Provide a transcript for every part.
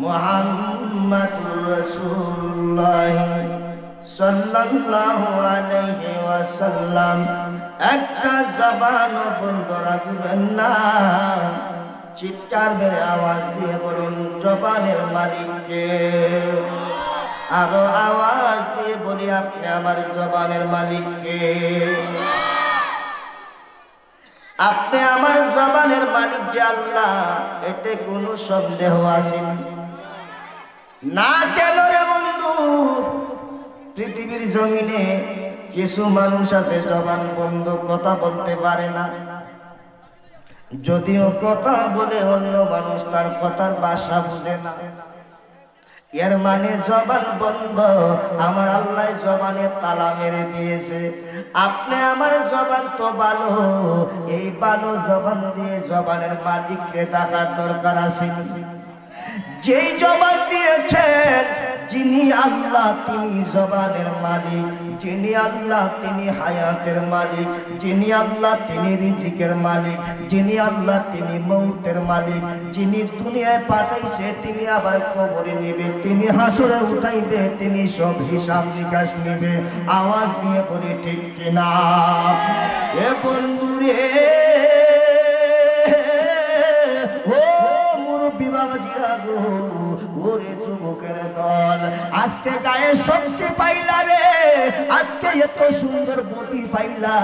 মুহাম্মাদুর রাসূলুল্লাহ সাল্লাল্লাহু আলাইহি ওয়াসাল্লাম। একটা জবান বন্ধ রাখবেন না, চিৎকার মেরে আওয়াজ দিয়ে বলুন জবানের মালিক কে? আরো আওয়াজ দিয়ে বলি আপনি আমার জবানের মালিক কে? আপনি আমার জবানের মালিক যে আল্লাহ, এতে কোনো সন্দেহ আছে না? কেন রে বন্ধু? পৃথিবীর জমিনে কিছু মানুষ আছে জবান বন্ধ, কথা বলতে পারে না। যদিও কথা বলে অন্য মানুষ তার কথার ভাষা বুঝে না, এর মানে জবান বন্ধ। আমার আল্লাহ জবানে তালা মেরে দিয়েছে। আপনি আমার জবান তো ভালো, এই ভালো জবান দিয়ে জবানের মালিককে ডাকার দরকার আছে। যেই জবান দিয়েছেন, যিনি আল্লাহ তিনি জবানের মালিক, যিনি আল্লাহ তিনি হায়াতের মালিক, যিনি আল্লাহ তিনি রিজিকের মালিক, যিনি আল্লাহ তিনি মৌতের মালিক, যিনি দুনিয়ায় পাঠাইছে তিনি আবার কবরে নেবে, তিনি হাসরে উঠাইবে, তিনি সব হিসাব নিকাশ নেবে। আওয়াজ দিয়ে বলি ঠিক কিনা? এ বন্ধুরে, ও মুরব্বী বাবাজিরা গো, ওরে যুবকের দল, আজকে গায়ে শক্তি পাইলা রে, আজকে এত সুন্দর বডি পাইলা,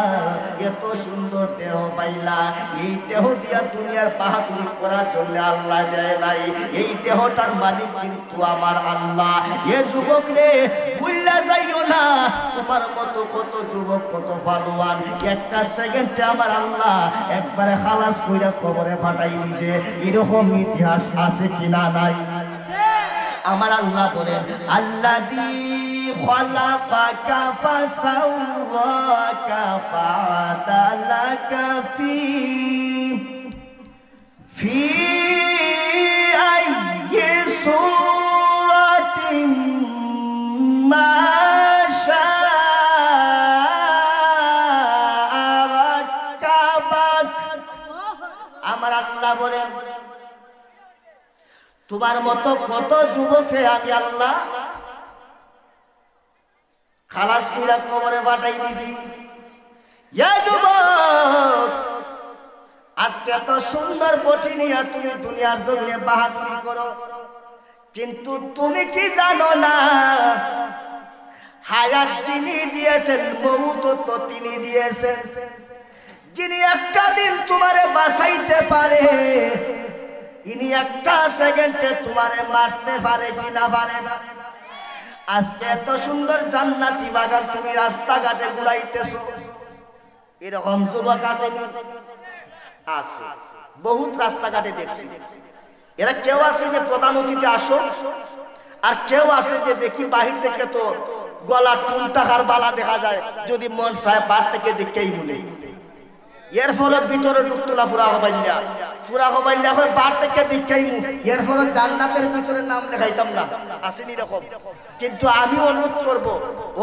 এত সুন্দর দেহ পাইলা। এই দেহ দিয়া দুনিয়ার বাহাদুরি করার জন্য আল্লাহ দেয় নাই, এই দেহটার মালিক কিন্তু আমার আল্লাহ। এ যুবক রে, ভুল্লা যাইও না, তোমার মতো কত যুবক, কত পালোয়ান একটা সেকেন্ডে আমার আল্লাহ একবারে খালাস কইরা কবরে পাঠাই দিছে। এরকম ইতিহাস আছে কিনা? নাই। আমার আল্লাহ বলেন আল্লাযী খালাকাকা ফাসাওয়াকা ফাআদালাকা ফি আইয়ি সূরাতিন মা শাআ রাক্কাবাক। আমার আল্লাহ বলেন তোমার মতো কত যুবকরে আমি আল্লাহ খালাস কইরা কবরে পাঠাই দিছি। এ যুবক, আজকে এত সুন্দর বডি নিয়ে তুমি দুনিয়ার জন্য বাহাদুরি করো, কিন্তু তুমি কি জানো না হায়াত যিনি দিয়েছেন, মৌত তো তিনি দিয়েছেন। যিনি একটা দিন তোমারে বাঁচাইতে পারে, ইনি একটা সেকেন্ডে তোমারে মারতে পারে কি না পারে না? আজকে এত সুন্দর জান্নাতি বাগান তুমি রাস্তাঘাটে ঘুরাইতেছো, এরকম যুবক আছে? আছে, বহুত রাস্তাঘাটে দেখছি। এরা কেউ আছে যে প্রধান অতিথি আসো, আর কেউ আছে যে দেখি বাহির থেকে তো গলা টুন টাকার বালা দেখা যায়, যদি মন চায় বার থেকে দেখেই মনে। এর ফলে ভিতরে ঢুকতো না ফুরা হবাইল্লা, ফুরা হবাইল্লা হয়ে বার থেকে দেখেই, এর ফলে জান্নাতের ভিতরে নাম দেখাইতাম না, আসেনি এরকম। কিন্তু আমি অনুরোধ করব,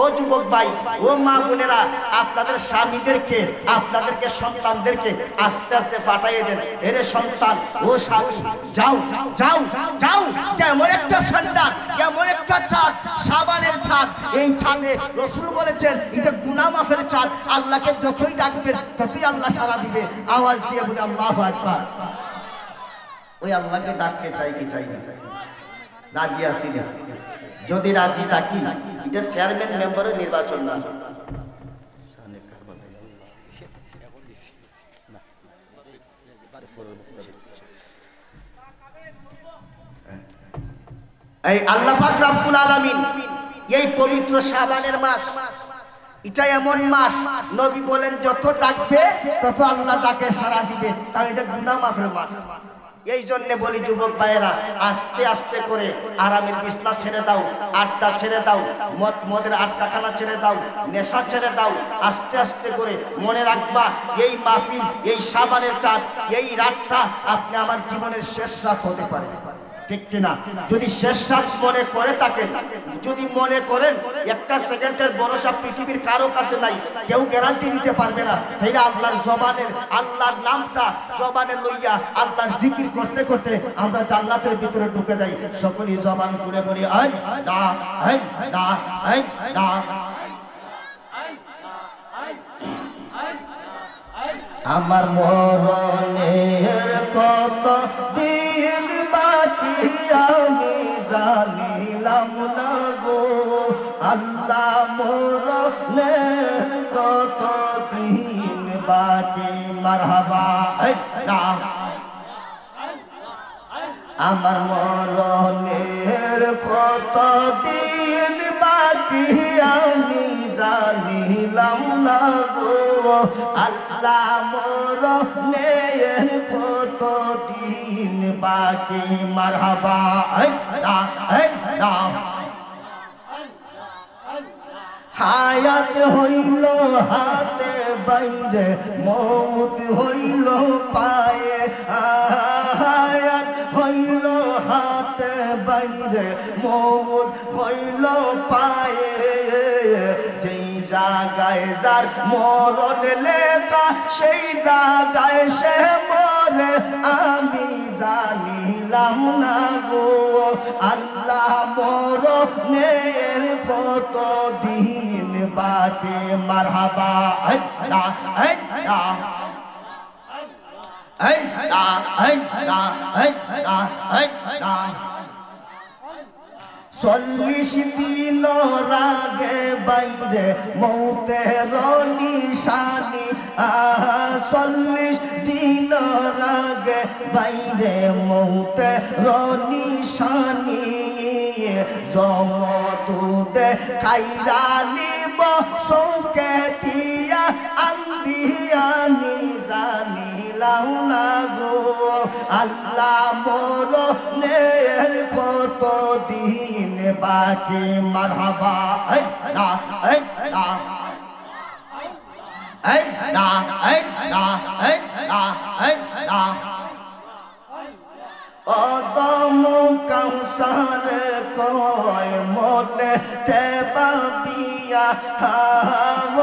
ও যুবক ভাই, ও মা বোনেরা, আপনাদের স্বামীদেরকে, আপনাদেরকে সন্তানদেরকে আস্তে আস্তে পাঠাইয়ে দেন। এরে সন্তান, ও স্বামী, যাও যাও যাও, কেমন একটা সন্তান, কেমন একটা চাঁদ, সাবানের চাঁদ। এই চাঁদে রাসূল বলেছেন এটা গুনাহ মাফের চাঁদ। আল্লাহকে যতই ডাকবেন ততই আল্লাহ সাড়া দিবে। আওয়াজ দিয়ে বলি আল্লাহু আকবার। ওই আল্লাহকে ডাকতে চাই কি চাই না? রাজি আছি না? যদি রাজি থাকি, এটা চেয়ারম্যান মেম্বারের নির্বাচন না, এই আল্লাহ পাক রব্বুল আলামিন এই পবিত্র শাবানের মাস, এটা এমন মাস নবী বলেন যত ডাকবে তত আল্লাহ ডাকে সাড়া দিবে, কারণ এটা গুনাহ মাফের মাস। এই জন্য বলি যুবক ভাইয়েরা, আস্তে আস্তে করে আরামের বিছনা ছেড়ে দাও, আড্ডা ছেড়ে দাও, মদের আড্ডাখানা ছেড়ে দাও, নেশা ছেড়ে দাও। আস্তে আস্তে করে মনে রাখবা, এই মাহফিল, এই শাবানের চাঁদ, এই রাতটা আপনি আমার জীবনের শেষ রাত হতে পারে। ঠিক কিনা? যদি শেষ রাত মনে করে থাকেন, যদি মনে করেন একটা সেকেন্ডের ভরসা পৃথিবীর কারো কাছে নাই, কেউ গ্যারান্টি দিতে পারবে না, তাইলে আল্লাহর জবানের, আল্লাহর নামটা জবানে লইয়া আল্লাহর জিকির করতে করতে আমরা জান্নাতের ভিতরে ঢুকে যাই। সকলেই জবান খুলে বলি আল্লাহ আল্লাহ আল্লাহ। আমার মরণের কত দিন বাকি আমি জানিলাম না গো আল্লাহ, মরণের কত দিন বাকি। মারহাবা আল্লাহ। আমার মরণের কত দিন বাকি আমি জানিলাম না গো আল্লাহ, মরণের কত দিন বাকি। মারহাবা আল্লাহ আল্লাহ। হায়াত হইল হাতে বাইরে, মৌত হইল পায়ে, হায়াত হইল হাতে বাইরে, মৌত হইল পায়ে। যেই জায়গায় যার মরণ লেখা সেই জায়গায় সে মরে আমি জানিলাম না গো আল্লাহ, মরণের কত দিন বাকি। মারহাবা আল্লাহ আল্লাহ আল্লাহ আল্লাহ আল্লাহ আল্লাহ। 40 দিন রাগে বাইরে মৌতের নিশানি, 40 দিন রাগে বাইরে মৌতের নিশানি। জমদুদে খাইরা নিব সৌকে দিয়া আন্দিয়ানি জানিলাম না গো আল্লাহ, মরণের কত দিন বাকি। মারহাবা আল্লাহ আল্লাহ আল্লাহ আল্লাহ আল্লাহ আল্লাহ। অদম কাউসার কয় মনে তেবাবিয়া,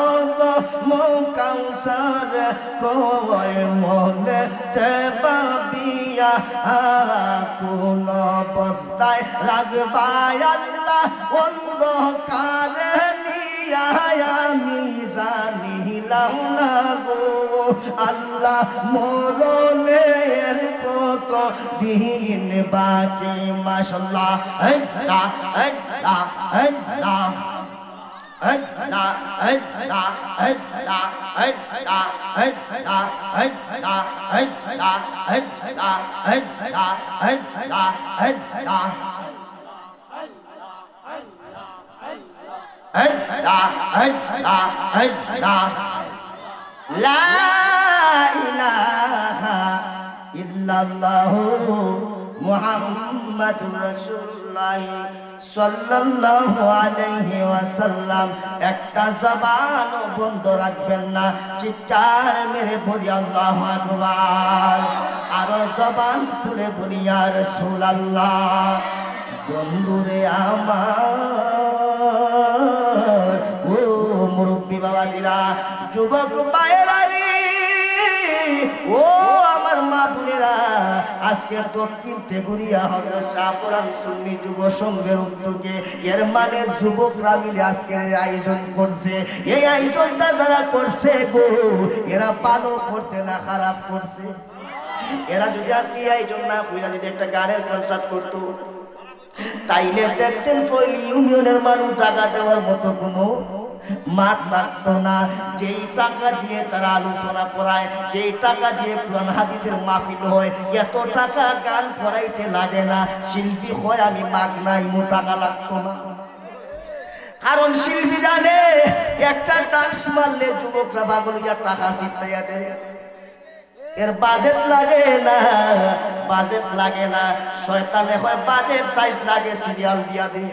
অদম কাউসার কয় মনে তেবাবিয়া। কোন অবস্থায় রাখবাই আল্লাহ অন্ধকারে নিয়া আমি জানিলাম না গো আল্লাহ, মরণের কত দিন বাকি। মাশাআল্লাহ আল্লাহ আল্লাহ আল্লাহ আল্লাহ আল্লাহ আল্লাহ আল্লাহ আল্লাহ আল্লাহ আল্লাহ আল্লাহ আল্লাহ আল্লাহ আল্লাহ আল্লাহ আল্লাহ আল্লাহ। লা ইলাহা ইল্লাল্লাহু মুহাম্মাদুর রাসূলুল্লাহ সাল্লাল্লাহু আলাইহি ওয়াসাল্লাম। একটা জবানও বন্ধ রাখবেন না, চিৎকার মেরে বলি আল্লাহু আকবার। আরো জবান খুলে বলি ইয়া রাসূলুল্লাহ। বন্ধুরে আমার, ও মুরব্বী বাবাজিরা, যুবক ভাইয়েরা রে, ও আমার মা বোনেরা, আজকে দক্ষিণ তেঘুরিয়া হযরত শাহপুরান সুন্নি যুব সংঘের উদ্যোগে এর মানে যুবকরা মিলে আজকের আয়োজন করছে। এই আয়োজনটা যারা করছে গো, এরা ভালো করছে না খারাপ করছে? এরা যদি আজকে এই আয়োজন না কইরা যদি একটা গানের কনসার্ট করতো, তাইলে দেখতেন ফয়লি ইউনিয়নের মানুষ জায়গা দেওয়ার মতো কোনো মাঠ থাকতো না। যেই টাকা দিয়ে তারা আলোচনা করায়, যেই টাকা দিয়ে কোরআন হাদিসের মাহফিল হয়, এত টাকা গান করাইতে লাগে না। শিল্পী হয় আমি মাগনা, ইমো টাকা লাগতো না। কারণ শিল্পী জানে একটা ডান্স মারলে যুবকরা পাগলিয়া টাকা ছিটাইয়া দেয়। এর বাজেট লাগে না, বাজেট লাগে না। শয়তানে হয় বাজেট সাইজ লাগে, সিরিয়াল দিয়া দে।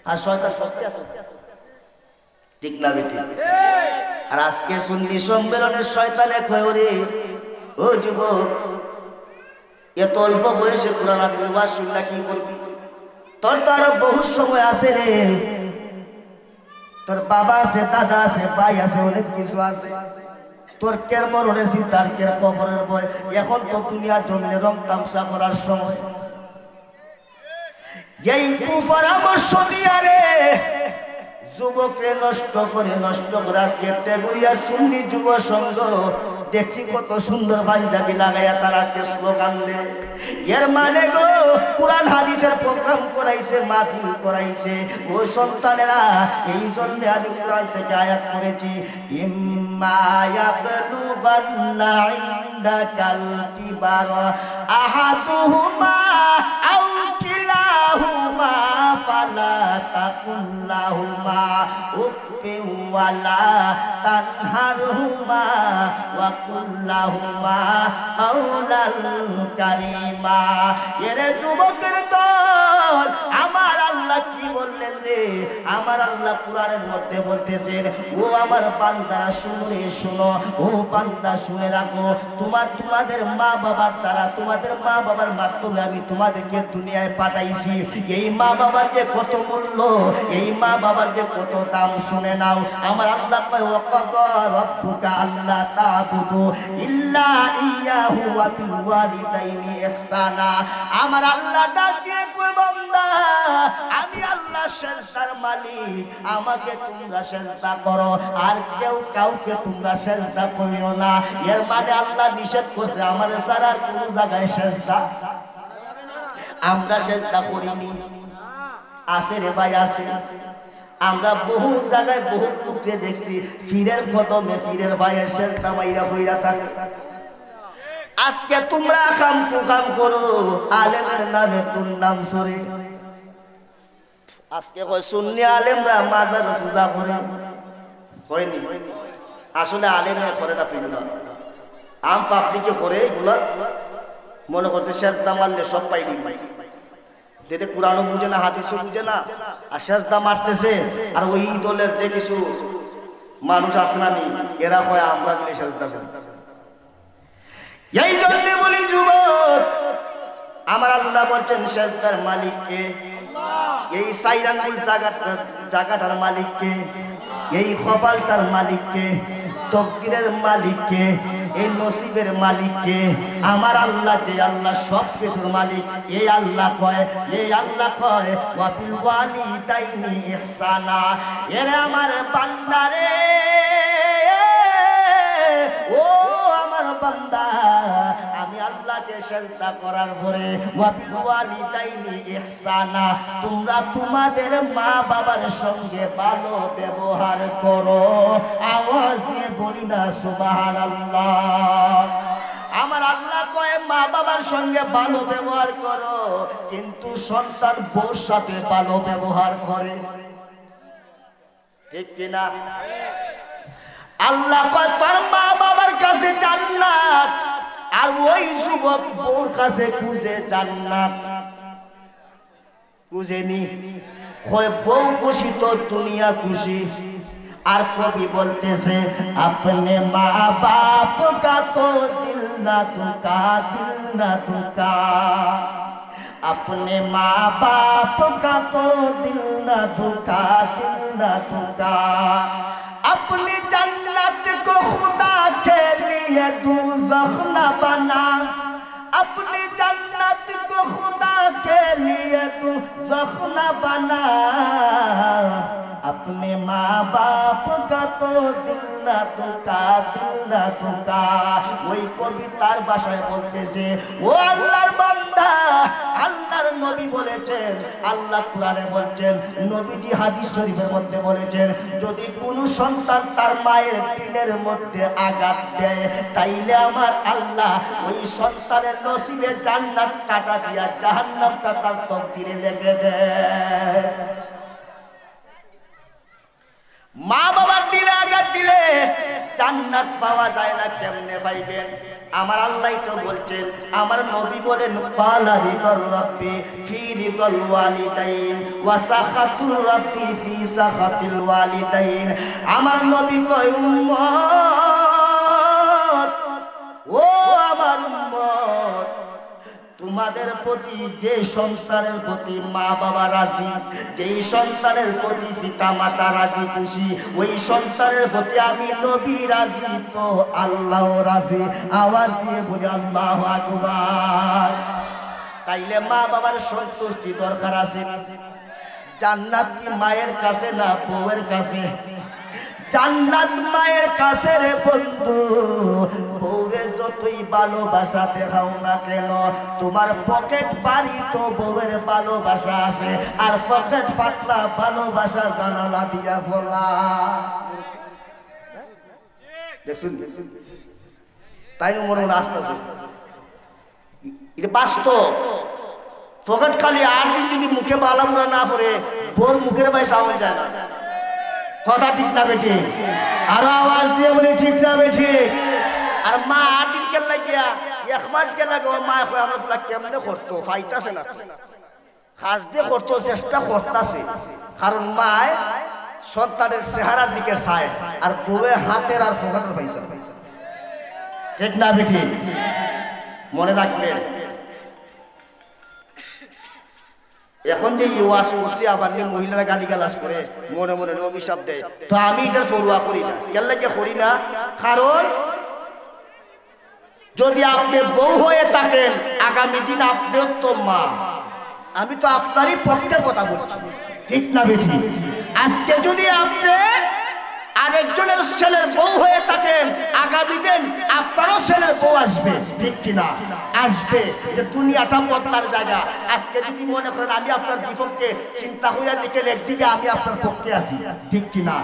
আর শয়তান সত্যি আছে, ঠিক না বেটি? আর আজকে সুন্নি সম্মেলনের শয়তানে কয় ওরে ও যুবক, এত অল্প বয়সে কোরআন হাদিসের ওয়াজ শুনলা কি করবি? তোর তো আরো বহু সময় আছে রে। তোর বাবা আছে, দাদা আছে, ভাই আছে, অনেক কিছু আছে। তোর কের মরণের চিন্তা, কের কবরের ভয়। এখন তো দুনিয়ার জমিনে রং তামসা করার সময়। এই কুপরামর্শ দিয়া রে যুবকরে নষ্ট করে আজকে তেগুড়িয়া সুন্নি যুব সংঘ দেখছি কত সুন্দর পাঞ্জাবি লাগাইয়া তার আজকে স্লোগান দে। এর মানে গো কুরআন হাদিসের প্রোগ্রাম করাইছে, মাহফিল করাইছে ও সন্তানেরা। এই জন্য আমি কুরআন থেকে আয়াত করেছি, ইম্মা ইয়াবলুগান্না ইনদাকাল কিবারা আহাদুহুমা আও কিলাহুমা ফালা তাকুল্লাহুমা উফিন ওয়ালা তানহারহুমা ওয়া কুল্লাহুমা কাওলাল কারীমা। এরে যুবকের দল, আমার আল্লাহ কি বললেন রে? আমার আল্লাহ কুরআনের মধ্যে বলতেছেন, ও আমার বান্দারা শুনে শোনো, ও বান্দা শুনে রাখো, তোমাদের মা বাবার দ্বারা, তোমাদের মা বাবার মাধ্যমে আমি তোমাদেরকে দুনিয়ায় পাঠাইছি। এই মা বাবার যে কত মূল্য, এই মা বাবার যে কত দাম শুনে নাও। আমার আল্লাহ কয়, ওয়াকাদা রাব্বুকা আল্লা তা'বুদু ইল্লা ইয়াহু ওয়া বিল ওয়ালিদাইনি ইহসানা। আমার আল্লাহ ডাক দিয়ে কয়, বান্দা আমি আল্লাহ সেজদার মালিক, আমাকে তোমরা সেজদা করো, আর কেউ কাউকে তোমরা সেজদা করিও না। এর মানে আল্লাহ নিষেধ করছে আমার ছাড়া কোন জায়গায় সেজদা আমরা সেজদা করিনি। আছে রে ভাই, আছে। আমরা বহু জায়গায় বহু টুকরে দেখছি ফিরের কদমে ফিরের ভাইয়ের সেজদা মাইরা হইরা থাকে। আজকে তোমরা কাম করো, আলেমের নামে তোর নাম সরে। আজকে কয় সুন্নি আলেমরা মাজার পূজা করে, হয়নি। আসলে আলেমের করে না, পিগুলা আম পাবলিকে করে এগুলা মনে করছে সেজদা মারলে সব পাইনি। যেটা কুরআনও বুঝে না, হাদিসও বুঝে না, আর সেজদা মারতেছে। আর ওই দলের যে কিছু মানুষ আছে না, এরা কয় আমরা মিলে সেজদা করি। এই জন্য বলি যুবক, আমার আল্লাহ বলছেন সেজদার মালিককে, এই সাইরাঙ্গুল জায়গাটার মালিককে, এই কপালটার মালিককে, তকদিরের মালিককে, এই নসিবের মালিককে। আমার আল্লাহ যে আল্লাহ সব কিছুর মালিক, এই আল্লাহ কয় ওয়া বিল ওয়ালিদাইনি ইহসানা। এরে আমার বান্দারে, ও আমার বান্দা, আমি আল্লাহকে সেজদা করার পরে ওয়া বিল ওয়ালিদাইনি ইহসানা, তোমরা তোমাদের মা বাবার সঙ্গে ভালো ব্যবহার করো। আওয়াজ দিয়ে বলি না সুবহানাল্লাহ। আমার আল্লাহ কয় মা বাবার সঙ্গে ভালো ব্যবহার করো, কিন্তু সন্তান বউর সাথে ভালো ব্যবহার করে, ঠিক কিনা? আল্লাহ কয় তোর মা বাবার কাছে জান্নাত, আর ওই যুবক বউর কাছে খুঁজে জান্নাত খুঁজেনি। কয় বউ খুশি তো দুনিয়া খুশি। আর কবি বলতেছে, আপনে মা বাপ কা তো দিল না দুকা, দিল না দুকা, अपने माँ बाप का तो दिल न दुखा, दिल न दुखा। अपनी जन्नत को खुदा के लिए दोज़ख न बना, अपनी जन्नत को खुदा के लिए दोज़ख न बना। अपने माँ बाप का तो दिल न दुखा, दिल न दुखा। ওই কবিতার ভাষায় বলতেছে, ও আল্লাহর বান্দা, আল্লাহর নবী বলেছেন, আল্লাহ কোরআনে বলছেন, নবীজি হাদিস শরীফের মধ্যে বলেছেন, যদি কোনো সন্তান তার মায়ের দিলের মধ্যে আঘাত দেয়, তাইলে আমার আল্লাহ ওই সন্তানের নসিবে জান্নাত কাটা দিয়া জাহান্নামটা তার তকদিরে লিখে দেয়। মা বাবার দিলে আঘাত দিলে জান্নাত পাওয়া যায় না, কেমনে পাইবেন? আমার আল্লাহ তো বলছেন, আমার নবী বলেন, ক্বালা রিদার রাব্বি ফি রিদাল ওয়ালিদাইন ওয়া সাখাতুর রাব্বি ফি সাখাতিল ওয়ালিদাইন। আমার নবী কয়, উম্মত, ও আমার উম্মত, তোমাদের প্রতি যে সন্তানের প্রতি মা বাবা রাজি, যেই সন্তানের প্রতি পিতা মাতা রাজি খুশি, ওই সন্তানের প্রতি আমি নবী রাজি, তো আল্লাহ রাজি। আওয়াজ দিয়ে বলি আল্লাহু আকবার। তাইলে মা বাবার সন্তুষ্টি দরকার আছে। জান্নাত কি মায়ের কাছে না বউয়ের কাছে? জান্নাত মায়ের কাছে রে বন্ধু। বউরে যতই ভালোবাসা দেখাও না কেন, তোমার পকেট বাড়ি তো বউয়ের ভালোবাসা আছে, আর পকেট পাতলা ভালোবাসা জানালা দিয়া বলা। দেখুন, তাই মনে মনে আসতেছে এটা বাস্তব। পকেট খালি 8 দিন যদি মুখে বালা বুড়া না পড়ে, বোর মুখের ভাই সামনে যায় না। কথা ঠিক না বেঠি? আরো আওয়াজ দিয়ে বলে ঠিক না বেঠি? আর মা 8 দিন কেন লাগিয়া 1 মাস কেন লাগে? মা আমার ফুলা কেমনে করতো, ফাইতাছে না, কাজ দিয়ে করতো, চেষ্টা করতেছে। কারণ মায় সন্তানের চেহারার দিকে চায়, আর বউয়ে হাতের আর ফোকাটের পয়সা। ঠিক না বেঠি? মনে রাখবেন, এখন যে ওয়াজ করছি আবার মহিলারা গালিগালাজ করে মনে মনে অভিশাপ দেয়, তো আমি এটা পড়ুয়া করি না। কেন লাগে করি না? কারণ যদি আপনি বউ হয়ে থাকেন, আগামী দিন আপনিও তো মা। আমি তো আপনারই পক্ষে কথা বলছি, ঠিক না বেঠি? আজকে যদি আপনি আরেকজনের ছেলের বউ হয়ে থাকেন, আগামী দিন আপনারও ছেলের বউ আসবে, ঠিক কিনা? আসবে। দুনিয়াটা বদলার জায়গা। আজকে যদি মনে করেন আমি আপনার বিপক্ষে, চিন্তা হইয়া দিকেন একদিকে আমি আপনার পক্ষে আছি, ঠিক কিনা?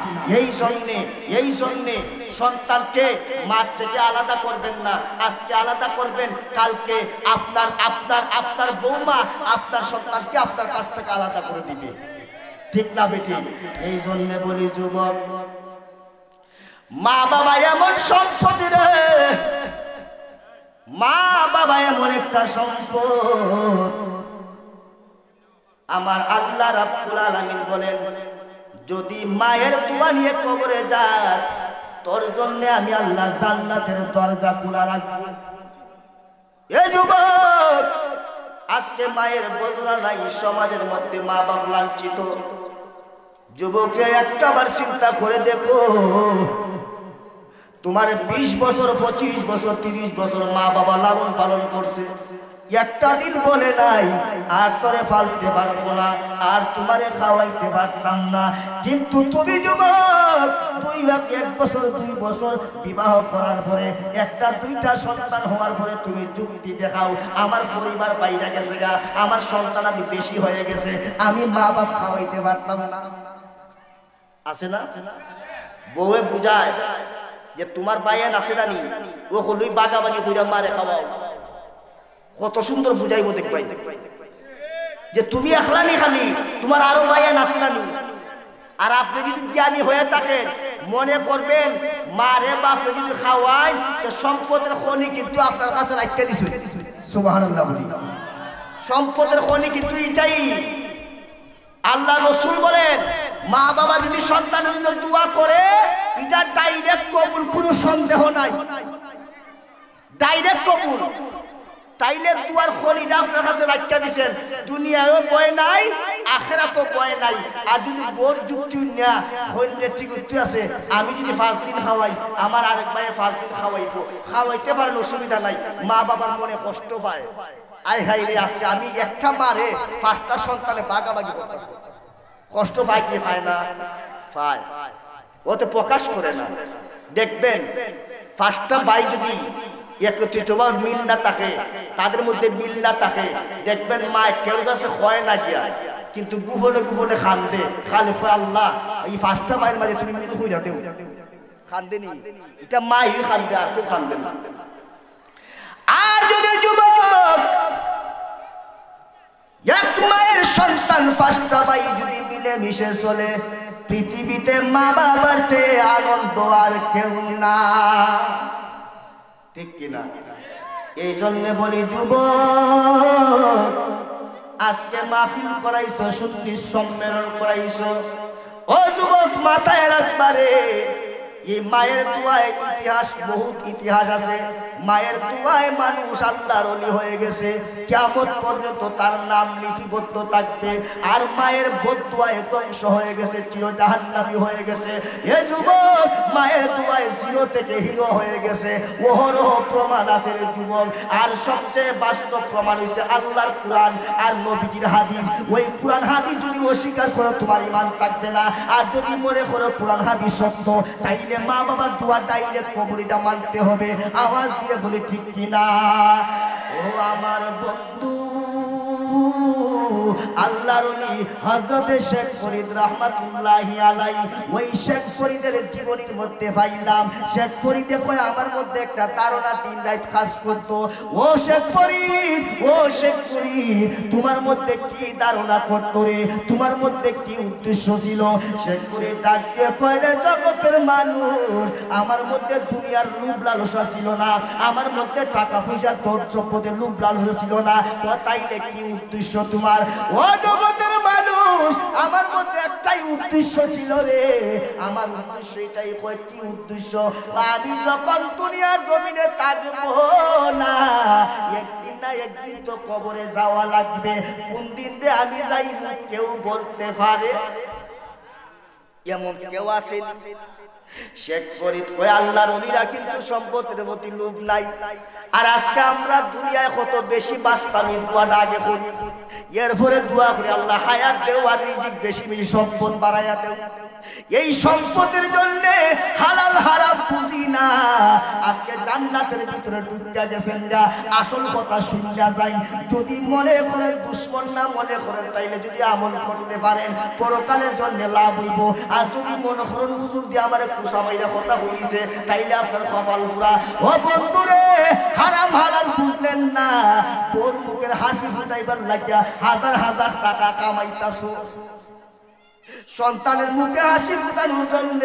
এই জন্যে সন্তানকে মার থেকে আলাদা করবেন না। আজকে আলাদা করবেন, কালকে আপনার বৌমা আপনার সন্তানকে আপনার কাছ থেকে আলাদা করে দিবে, ঠিক না বেটি? এই জন্য বলি যুবক, মা বাবা এমন সম্পদ রে, মা বাবা এমন একটা সম্পদ। আমার আল্লাহ রাব্বুল আলামিন বলেন, যদি মায়ের দোয়া নিয়ে কবরে যাস, তোর জন্য আমি আল্লাহ জান্নাতের দরজা খোলা রাখব। এ যুবক, আজকে মায়ের বদলা নাই, সমাজের মধ্যে মা বাবা লাঞ্ছিত। যুবকরা একটাবার চিন্তা করে দেখো, তোমার 20 বছর 25 বছর 30 বছর মা বাবা লালন পালন করছে, একটা দিন বলে নাই আর তোরে ফালতে পারবো না, আর তোমারে খাওয়াইতে পারতাম না। কিন্তু তুমি যুবক 1 বছর 2 বছর বিবাহ করার পরে, 1-2টা সন্তান হওয়ার পরে তুমি যুক্তি দেখাও, আমার পরিবার বাইরে গেছে গা, আমার সন্তান আমি বেশি হয়ে গেছে, আমি মা বাপ খাওয়াইতে পারতাম না। আছে না? বউয়ে বুঝায় যে তোমার বাইয়ান আছে না নি, ও হলুই বাগাবাগি কইরা মারে খাওয়াও। কত সুন্দর বুঝাইবো দেখবাই যে তুমি একলানি, খালি তোমার আরো বাইয়ান আছে না নি। আর আপনি যদি জ্ঞানী হয়ে থাকেন, মনে করবেন মারে বাপে যদি খাওয়ায়, তো সম্পদের খনি কিন্তু আপনার কাছে রাখতে দিছে। সুবহানাল্লাহ বলি, সম্পদের খনি কিন্তু এটাই। আল্লাহ রসুল বলেন, মা বাবা যদি সন্তানের জন্য দোয়া করে, এটা ডাইরেক্ট কবুল, কোনো সন্দেহ নাই, ডাইরেক্ট কবুল। তাইলে দুয়ার খনিটা আপনার কাছে রাখিয়া দিচ্ছেন, দুনিয়ায়ও ভয় নাই, আখেরাতেও ভয় নাই। আর যদি বোর যুক্তি না হইলে ঠিক আছে, আমি যদি 5 দিন খাওয়াই, আমার আরেক ভাইয়ে 5 দিন খাওয়াইবো, খাওয়াইতে পারেন, অসুবিধা নাই। মা বাবার মনে কষ্ট পায়, আই হাই রে, আজকে আমি একটা মারে 5টা সন্তানে বাগাবাগি করতেছি, কষ্ট পায় কি পায় না? পায়, ও তো প্রকাশ করে না। দেখবেন 5টা ভাই যদি একত্রিত মিল না থাকে, তাদের মধ্যে মিল না থাকে, দেখবেন মা কেউ কাছে হয় না গিয়া, কিন্তু গোপনে গোপনে খান্দে, খালি আল্লাহ এই 5টা ভাইয়ের মাঝে তুমি মিল হইয়া দেও, খান্দে নি, এটা মাই খান্দে, আর কেউ খান্দে না। আর যদি যুবক এক মায়ের সন্তান 5টা ভাই যদি মিলে মিশে চলে, পৃথিবীতে মা বাবার চেয়ে আনন্দ আর কেউ না, ঠিক কিনা? এই জন্য বলি যুবক, আজকে মাহফিল করাইছো, সুন্নি সম্মেলন করাইছো, ও যুবক মাথায় রাখবারে, এই মায়ের দোয়ায় ইতিহাস, বহুত ইতিহাস আছে। মায়ের দোয়ায় মানুষ আল্লাহর ওলি হয়ে গেছে, কিয়ামত পর্যন্ত তার নাম লিপিবদ্ধ থাকবে। আর মায়ের বদদোয়ায় ধ্বংস হয়ে গেছে, চির জাহান্নামী হয়ে গেছে। এ যুবক, মায়ের দোয়ায় জিরো থেকে হিরো হয়ে গেছে, ওহরহ প্রমাণ আছে রে যুবক। আর সবচেয়ে বাস্তব প্রমাণ হইছে আল্লাহর কোরআন আর নবীজির হাদিস। ওই কোরআন হাদিস যদি অস্বীকার করো তোমার ঈমান থাকবে না। আর যদি মনে করো কোরআন হাদিস সত্য, তাইলে মা বাবার দোয়া ডাইরেক্ট কবরিটা মানতে হবে। আওয়াজ দিয়ে বলে ঠিক কিনা? ও আমার বন্ধু, আল্লাহর ওলি হযরত শেখ ফরিদ রাহমাতুল্লাহি আলাইহি, ওই শেখ ফরিদের জীবনীর মধ্যে পাইলাম, শেখ ফরিদে কয় আমার মধ্যে একটা ধারণা দিন রাত কাজ করত। ও শেখ ফরিদ, ও শেখ ফরিদ, তোমার মধ্যে কি ধারণা করত রে? তোমার মধ্যে কি উদ্দেশ্য ছিল? শেখ ফরিদ ডাক দিয়ে কয় রে জগতের মানুষ, আমার মধ্যে দুনিয়ার লোভ লালসা ছিল না, আমার মধ্যে টাকা পয়সা ধন সম্পদের লোভ লালসা ছিল না। তাইলে কি উদ্দেশ্য তোমার? ও জগতের মানুষ, আমার মধ্যে একটাই উদ্দেশ্য ছিল রে। আমার উদ্দেশ্য এটাই। কয় কি উদ্দেশ্য? আমি যখন দুনিয়ার জমিনে থাকবো না, একদিন না একদিন তো কবরে যাওয়া লাগবে। কোন দিন দে আমি যাই কেউ বলতে পারে? এমন কেউ আছে? শেখ ফরিদ কয় আল্লাহর ওলিরা কিন্তু সম্পদের প্রতি লোভ নাই। আর আজকে আমরা দুনিয়ায় কত বেশি বাস্তামি দোয়াটা আগে করি, এরপরে দোয়া করি আল্লাহ হায়াত দেও আর রিজিক বেশি বেশি সম্পদ বাড়াইয়া দেও। এই সম্পদের জন্য হালাল হারাম বুঝি না। আজকে জান্নাতের ভিতরে ঢুকে গেছেন যা, আসল কথা শুনিয়া যাই। যদি মনে করেন দুশ্মন না মনে করেন, তাইলে যদি আমল করতে পারেন পরকালের জন্য লাভ হইব। আর যদি মনে করেন হুজুর দিয়ে আমার কুসা বাইরা কথা বলিছে, তাইলে আপনার কপাল পুরা। ও বন্ধুরে, হারাম হালাল বুঝলেন না, তোর মুখের হাসি ফুটাইবার লাগিয়া হাজার হাজার টাকা কামাইতাছো। সন্তানের মুখে হাসি ফুটানোর জন্য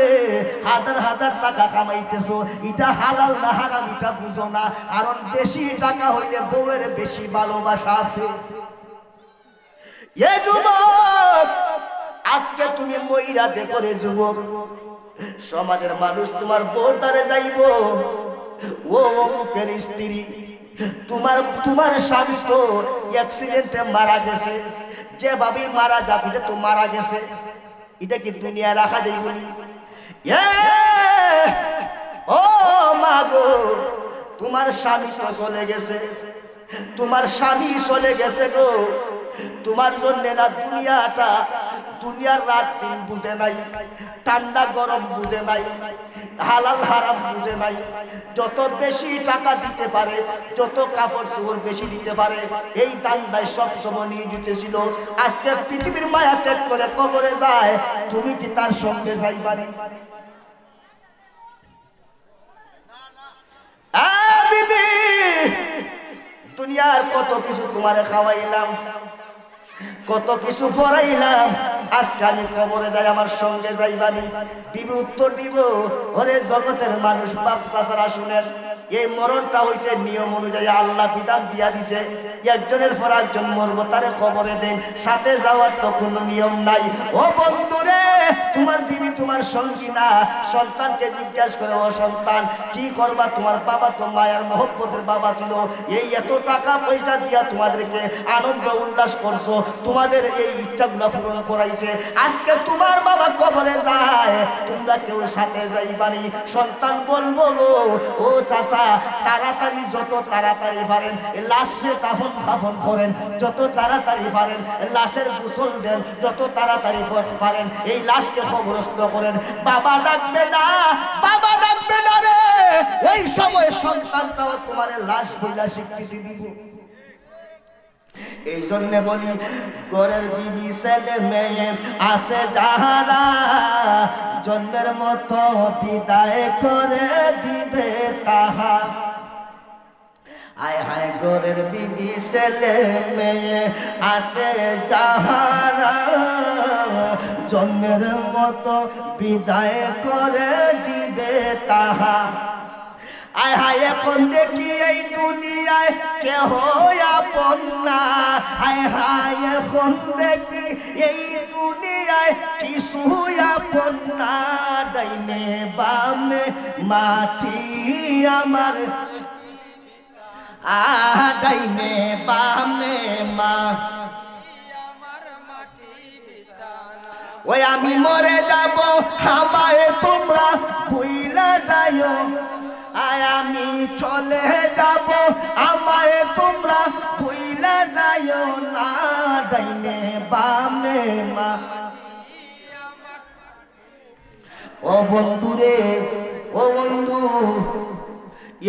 হাজার হাজার টাকা কামাইতেছো। এটা হালাল না হারাম এটা বুঝো না। কারণ বেশি টাকা হইলে বউয়ের বেশি ভালোবাসা আছে। এ যুবক, আজকে তুমি মহিলা দেখো রে যুবক, সমাজের মানুষ তোমার বউর দ্বারে যাইব, ও মুখের স্ত্রী, তোমার স্বামী তো অ্যাক্সিডেন্টে মারা গেছে, যেভাবে মারা যাবে তো মারা গেছে। এটা কি দুনিয়া রাখা দেই বলি? ও মা গো, তোমার স্বামী তো চলে গেছে, তোমার স্বামী চলে গেছে গো। তোমার জন্য না দুনিয়াটা, দুনিয়ার রাত দিন বুঝে নাই, ঠান্ডা গরম বুঝে নাই, হালাল হারাম বুঝে নাই। যত বেশি টাকা দিতে পারে, যত কাপড় চোপড় বেশি দিতে পারে, এই দান্দায় সবসময় নিয়োজিত ছিল। আজকে পৃথিবীর মায়া ত্যাগ করে কবরে যায়, তুমি কি তার সঙ্গে যাইবানি? বিবি, দুনিয়ার কত কিছু তোমারে খাওয়াইলাম, কত কিছু পড়াইলাম, আজকে আমি কবরে যাই আমার সঙ্গে যাইবানি? বিবি উত্তর দিব, ওরে জগতের মানুষ, বাপ চাচারা শুনেন, এই মরণটা হইছে নিয়ম অনুযায়ী আল্লাহ বিধান দিয়া দিছে। একজনের পর একজন মরব, তারে কবরে দেন, সাথে যাওয়ার তো কোনো নিয়ম নাই। ও বন্ধুরে, তোমার বিবি তোমার সঙ্গী না। সন্তানকে জিজ্ঞাসা করে, ও সন্তান কি করবা? তোমার বাবা তো মায়ের মহব্বতের বাবা ছিল, এই এত টাকা পয়সা দিয়া তোমাদেরকে আনন্দ উল্লাস করছো, তোমাদের এই ইচ্ছাগুলো পূরণ করাইছে। আজকে তোমার বাবা কবরে যায়, তোমরা কেউ সাথে যাইবানি? সন্তান বলবো, ও চাচা, তাড়াতাড়ি যত তাড়াতাড়ি পারেন লাশে দাফন করেন, যত তাড়াতাড়ি পারেন লাশের গোসল দেন, যত তাড়াতাড়ি পারেন এই লাশকে কবরস্থ করেন। বাবা ডাকবে না, বাবা ডাকবে না রে। এই সময় সন্তানটাও তোমার লাশ বইলা স্বীকৃতি দিব। এই জন্য বলি, ঘরের বিবি ছেলে মেয়ে আছে যাহারা, জন্মের মতো বিদায় করে দিবে তাহা। আয় হায়, ঘরের বিবি ছেলে মেয়ে আছে যাহারা, জন্মের মতো বিদায় করে দিবে তাহা। আয় হায় এখন দেখি এই দুনিয়ায় কেহ আপন না, আয় হায় এখন দেখি এই দুনিয়ায় কিছু আপন না, ডাইনে বামে মাটি আমার, ডাইনে বামে মা, ওই আমি মরে যাব আমায় তোমরা ভুইলা যাইও, আয় আমি চলে যাব আমায় তোমরা ভুইলা যাইও না, ডাইনে বামে মা। ও বন্ধু রে, ও বন্ধু,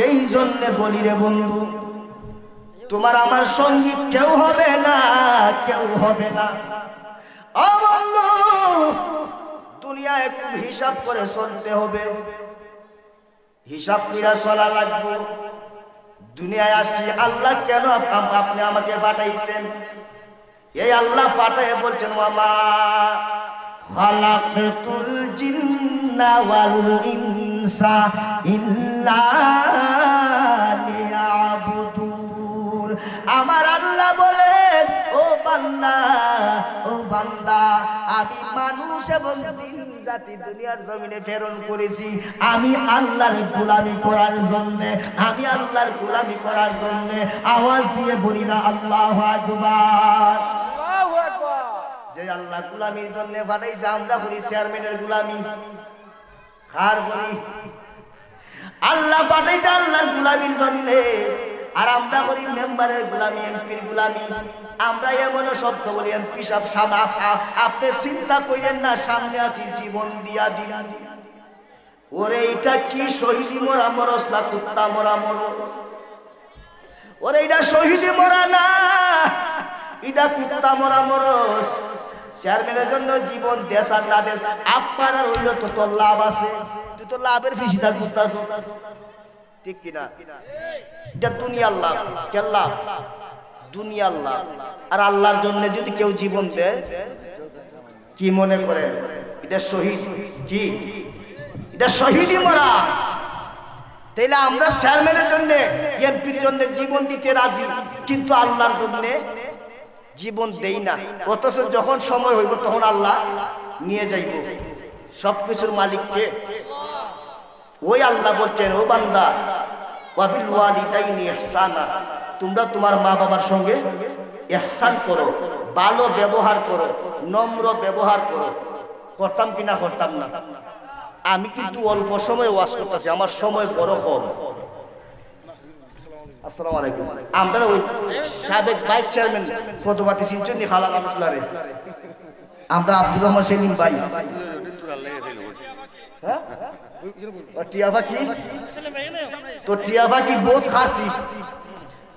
এই জন্যে বলি রে বন্ধু, তোমার আমার সঙ্গী কেউ হবে না, কেউ হবে না। ও বন্ধু, দুনিয়ায় একটু হিসাব করে চলতে হবে, হিসাব করে চলা লাগবে। দুনিয়ায় আসছি আল্লাহ কেন আপনি আমাকে পাঠাইছেন? এই আল্লাহ পাঠায় বলছেন ওয়ামা খালাকতুল জিন্না ওয়াল ইনসা ইল্লা লিয়াবুদুন। আমার আল্লাহ বলেন ও বান্দা, ও বান্দা, আমি মানুষ এবং জিন জাতি দুনিয়ার জমিনে প্রেরণ করেছি আমি আল্লাহর গোলামি করার জন্য, আমি আল্লাহর গোলামি করার জন্য। আওয়াজ দিয়ে বলি না আল্লাহু আকবার। আল্লাহু আকবার। যে আল্লাহ গোলামির জন্য পাঠাইছে, আমরা করি চেয়ারম্যানের গোলামি, কার করি? আল্লাহ পাঠাইছে আল্লাহর গোলামির জন্য, আর আমরা করি মেম্বারের গোলামি, এমপির গোলামি। আমরা এমন শব্দ বলি এমপি সাহেব, আপনি চিন্তা করেন না, সামনে আছি জীবন দিয়া দিন। ওরে এটা কি শহীদি মরা মরস না কুত্তা মরা মরস? ওরে এটা শহীদি মরা না, এটা কুত্তা মরা মরস। চেয়ারম্যানের জন্য জীবন দেশ আর না দেশ আপনার আর হইল তো তোর লাভ আছে, তুই তো লাভের ফিসিদার করতেছ, ঠিক কিনা? এটা দুনিয়ার লাভ, কেন লাভ? দুনিয়ার লাভ। আর আল্লাহর জন্য যদি কেউ জীবন দেয়, কি মনে করে এটা শহীদ? কি এটা শহীদই মরা? তাইলে আমরা চেয়ারম্যানের জন্য এমপির জন্য জীবন দিতে রাজি, কিন্তু আল্লাহর জন্য জীবন দেই না। অথচ যখন সময় হইব তখন আল্লাহ নিয়ে যাইব। সবকিছুর মালিককে ওই আল্লাহ বলছেন ও বান্দা ওয়াবিল ওয়ালিদাইনি ইহসানা, তোমরা তোমার মা বাবার সঙ্গে ইহসান করো, ভালো ব্যবহার করো, নম্র ব্যবহার করো। করতাম কিনা? করতাম না। আমি কিন্তু অল্প সময় ওয়াজ করতেছি, আমার সময় বড় কম। আসসালামু আলাইকুম। আমরা ওই সাবেক ভাইস চেয়ারম্যান ফতোয়াতি সিনচনি খালা রাহমাতুল্লাহ, আমরা আব্দুর রহমান সেলিম ভাই, হ্যাঁ টিয়াফা কি তো টিয়াফা কি বহুত খাসি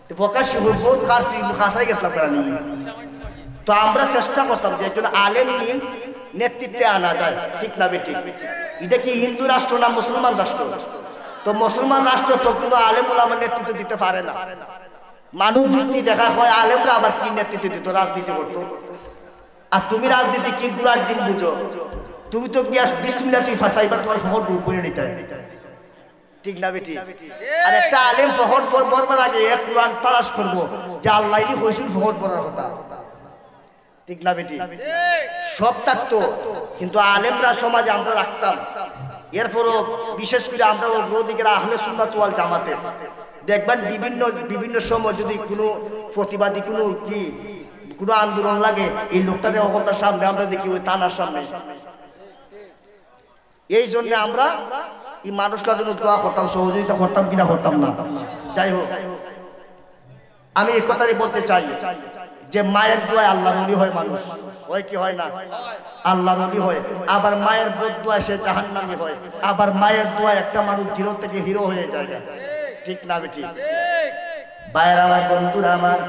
তো প্রকাশ বহুত খাসি, কিন্তু খাসাই গেছলাম প্রাণী। তো আমরা চেষ্টা করতাম যে একজন আলেম নিয়ে নেতৃত্বে আনা যায়, ঠিক না বেটি? এটা কি হিন্দু রাষ্ট্র না মুসলমান রাষ্ট্র? তো মুসলমান রাষ্ট্র তো কোনো আলেম ওলামার নেতৃত্ব দিতে পারে না। মানুষ যুক্তি দেখা হয়, আলেমরা আবার কি নেতৃত্ব দিত? রাজনীতি করতো। আর তুমি রাজনীতি কি পুরার দিন বুঝো? তুমি তো গিয়া বিসমিল্লাহ তুই ফাঁসাইবা, তোমার ফহর উপরে নিতে, ঠিক না বেটি? আর একটা আলেম ফহর বলবার আগে এক কোরআন তালাশ করবো যে আল্লাহ কইছিল ফহর বলার কথা, ঠিক না বেটি? সব থাকতো, কিন্তু আলেমরা সমাজে আমরা রাখতাম। এরপরও বিশেষ করে আমরা ওদিকের আহলে সুন্নাত ওয়াল জামাতে দেখবেন বিভিন্ন সময় যদি কোনো প্রতিবাদী কোনো আন্দোলন লাগে, এই লোকটাকে অগতার সামনে আমরা দেখি ওই থানার সামনে। এই জন্য আমরা এই মানুষটার জন্য দোয়া করতাম, সহযোগিতা করতাম কিনা করতাম না। যাই হোক, আমি এই কথাই বলতে চাই যে মায়ের দোয়ায় আল্লাহর ওলি হয় মানুষ, হয় কি হয় না? আল্লাহর ওলি হয়। আবার মায়ের বদদোয়ায় সে জাহান্নামী হয়। আবার মায়ের দোয়ায় একটা মানুষ জিরো থেকে হিরো হয়ে যায়, ঠিক না বেটি? ভাইয়ের আমার, বন্ধুরা আমার,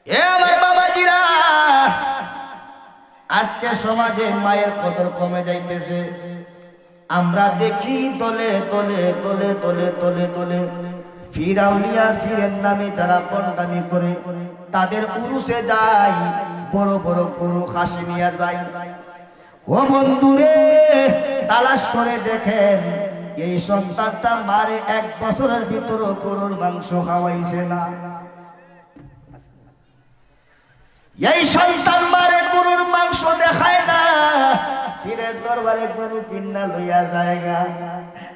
হে আমার বাবাজিরা, আজকে সমাজে মায়ের কদর কমে যাইতেছে। আমরা দেখি দলে দলে দলে দলে দলে দলে ফিরাউলিয়ার ফিরের নামে যারা বন্ডামি করে, তাদের উরুসে যায়, বড় বড় গরু খাসি নিয়ে যায়। ও বন্ধুরে, তালাশ করে দেখেন এই সন্তানটা মারে 1 বছরের ভিতরে গরুর মাংস খাওয়াইছে না। এই সন্তান মারে গরুর মাংস দেখায় না, পীরের দরবারে গরু কিনা লইয়া জায়গা,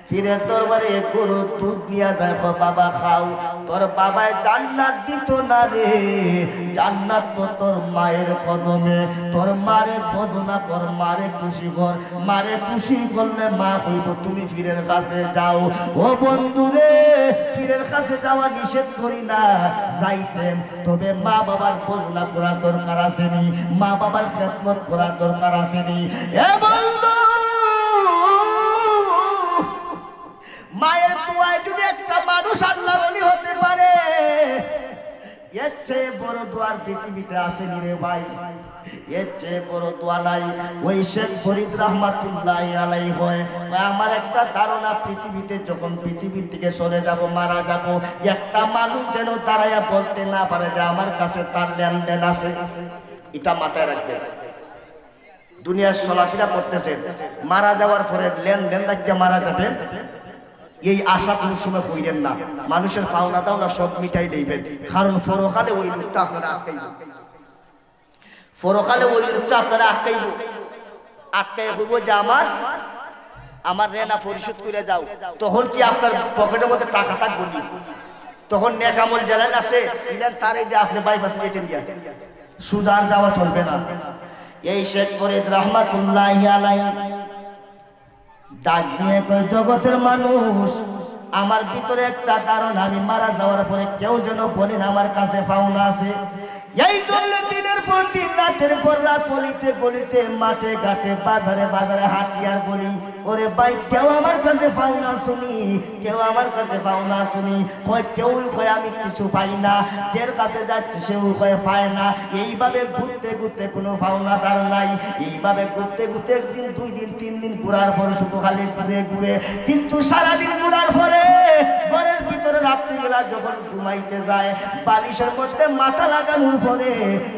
পীরের দরবারে গরু দুধ নিয়া যায়, বাবা খাও। তোর বাবায় জান্নাত দিত না রে, জান্নাত তো তোর মায়ের কদমে। তোর মারে ভজনা কর, মারে খুশি কর, মারে খুশি করলে মা হইব। তুমি পীরের কাছে যাও। ও বন্ধু রে, পীরের কাছে যাওয়া নিষেধ করি না, যাইতেন, তবে মা বাবার ভজনা করার দরকার আছে নি, মা বাবার খেদমত করার দরকার আছে নি। এ বন্ধু, মায়ের দোয়ায় যদি একটা মানুষ আল্লাহ ওলি হতে পারে, এর চেয়ে বড় দোয়ার পৃথিবীতে আসেনি রে ভাই, এর চেয়ে বড় দোয়া নাই। ওই শেখ ফরিদ রহমাতুল্লাহি আলাইহি হয়, আমার একটা ধারণা, পৃথিবীতে যখন পৃথিবী থেকে চলে যাব, মারা যাব, একটা মানুষ যেন দাঁড়াইয়া বলতে না পারে যে আমার কাছে তার লেনদেন আছে। এটা মাথায় রাখবেন। দুনিয়ার চলাফেরা করতেছেন, মারা যাওয়ার পরে লেনদেন রাখতে মারা যাবে, এই আশা কোন সময় কইরেন না। মানুষের পাওনা দাওনা সব মিটাই দিবেন, কারণ পরকালে ওই লোকটা আপনারা আটকাইব, পরকালে ওই লোকটা আপনারা আটকাইব, আটকাই হইব যে আমার রেনা পরিশোধ করে যাও। তখন কি আপনার পকেটের মধ্যে টাকা থাকবে না? তখন নেক আমল জানেন আছে, তারে যে আপনি বাইপাসে যেতেন গিয়া সুদার দেওয়া চলবে না। এই শেখ ফরিদ রহমাতুল্লাহি আলাইহি ডাক দিয়ে কই, জগতের মানুষ, আমার ভিতরে একটা ধারণা, আমি মারা যাওয়ার পরে কেউ যেন বলেন আমার কাছে পাওনা আছে। এই জন্য দিনের পর দিন, রাতের পর রাত, গলিতে গলিতে, মাঠে ঘাটে, বাজারে বাজারে হাঁটি আর বলি, ওরে ভাই কেউ আমার কাছে পাওনা শুনি, কেউ আমার কাছে পাওনা শুনি। কেউ কয় আমি কিছু পাই না, যার কাছে যাচ্ছে সেও কয় পায় না। এইভাবে ঘুরতে ঘুরতে কোনো পাওনাদার নাই। এইভাবে ঘুরতে ঘুরতে 1 দিন 2 দিন 3 দিন ঘুরার পরে শুধু খালি ঘুরে ঘুরে, কিন্তু সারাদিন ঘুরার পরে ঘরের ভিতরে রাত্রিবেলা যখন ঘুমাইতে যায়, বালিশের মধ্যে মাথা লাগানোর পরে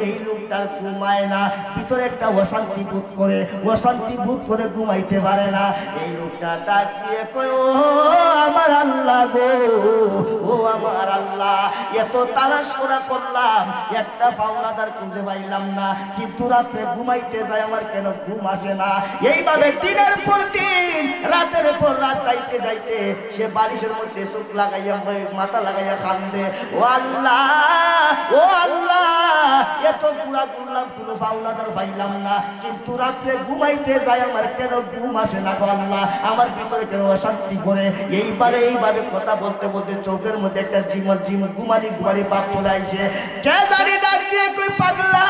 এই লোকটার ঘুমায় না, ভিতরে একটা অশান্তি বোধ করে, অশান্তি বোধ করে ঘুমাইতে পারে না। এই লোকটা ডাক দিয়ে কয়, ও আমার আল্লাহ গো, ও আমার আল্লাহ, এত তালাশ করা করলাম, একটা পাওনাদার খুঁজে পাইলাম না, কিন্তু রাত্রে ঘুমাইতে যায় আমার কেন ঘুম আসে না। এইভাবে দিনের পর দিন, রাতের পর রাত যাইতে যাইতে সে বালিশের মধ্যে চোখ লাগাইয়া, মাথা লাগাইয়া কান্দে, ও আল্লাহ, ও আল্লাহ, এত ঘুরা ঘুরলাম, কোনো পাওনাদার পাইলাম না, কিন্তু রাত্রে ঘুমাইতে যায় আমার কেন ঘুম আসে না গো আল্লাহ, আমার ভিতরে কেন অশান্তি করে। এইভাবে কথা বলতে বলতে চোখের মধ্যে একটা ঘুমানি ভাব চলে আইছে। কে জানি ডাক দিয়ে কই, পাগলা,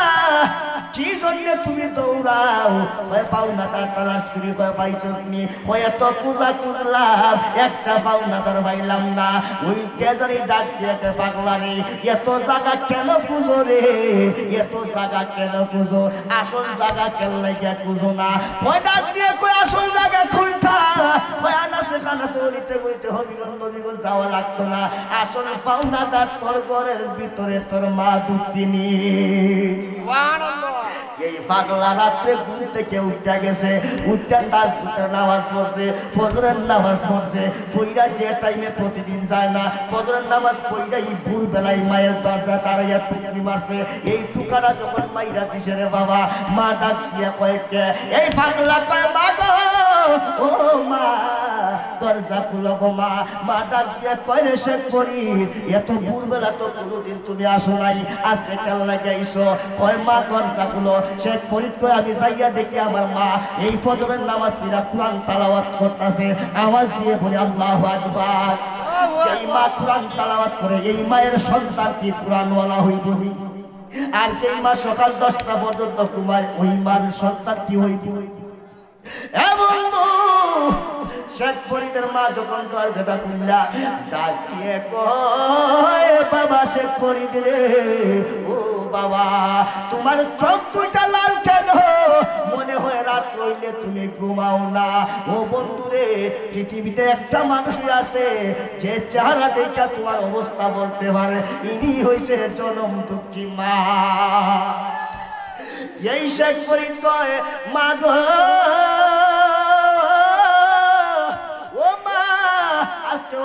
কি জন্য তুমি দৌড়াও? হয় পাওনাদার তালাশ করি, হয় পাইছস নি, হয় এত পূজা খুঁজলাম, একটা পাওনাদার পাইলাম না। ওই কে জানি ডাক দিয়ে কই, পাগলা রে, এত জায়গা কেন খুঁজো রে, এত জায়গা কেন খুঁজো, আসল জায়গা কেন লাগিয়া খুঁজো না? হয় ডাক দিয়ে কই, আসল জায়গা কোনটা? হয় আনাসে কানাসে উড়িতে উড়িতে হবিগঞ্জ নবীগঞ্জ যাওয়া লাগতো না, আসল পাওনাদার তোর ঘরের ভিতরে তোর মা দুঃখিনী। এই পাগলা রাত্রে ঘুম থেকে উঠা গেছে, উঠা তার নামাজ পড়ছে, ফজরের নামাজ পড়ছে, পইরা যে টাইমে প্রতিদিন যায় না, ফজরের নামাজ পইরা এই ভোর বেলায় মায়ের দরজা তারাইয়া টুকরি মারছে। এই টুকাটা যখন মাইরা দিছে রে বাবা, মা ডাক দিয়া কয়, কে? এই পাগলা কয়, মা গো, ও মা, দরজা খুলো গো মা। মা ডাক দিয়া কয়, রে শেখ ফরিদ, এত ভোর বেলা তো কোনোদিন তুমি আসো নাই, আজকে কেন লাগে আইছো? কয়, মা দরজা খুলো। শেখ ফরিদ কয়, আমি যাইয়া দেখি আমার মা এই ফজরের নামাজ পড়া কুরআন তেলাওয়াত করতেছে, আওয়াজ দিয়ে বলে আল্লাহু আকবার। এই মা কুরআন তেলাওয়াত করে, এই মায়ের সন্তান কি কুরআনওয়ালা হইব? আর যেই মা সকাল 10টা পর্যন্ত ঘুমায়, ওই মার সন্তান কি হইব? এ বন্ধু, শেখ ফরিদের মা যখন দরজাটা খুললা, ডাক দিয়ে কয়, বাবা শেখ ফরিদ রে, ও বাবা, তোমার চোখ দুইটা লাল কেন? মনে হয় রাত রইলে তুমি ঘুমাও না। ও বন্ধু রে, পৃথিবীতে একটা মানুষই আছে যে চেহারা দেখা তোমার অবস্থা বলতে পারে, ইনি হইছে জনম দুঃখী মা। এই শেখ ফরিদ কয়, মা গো, ও মা,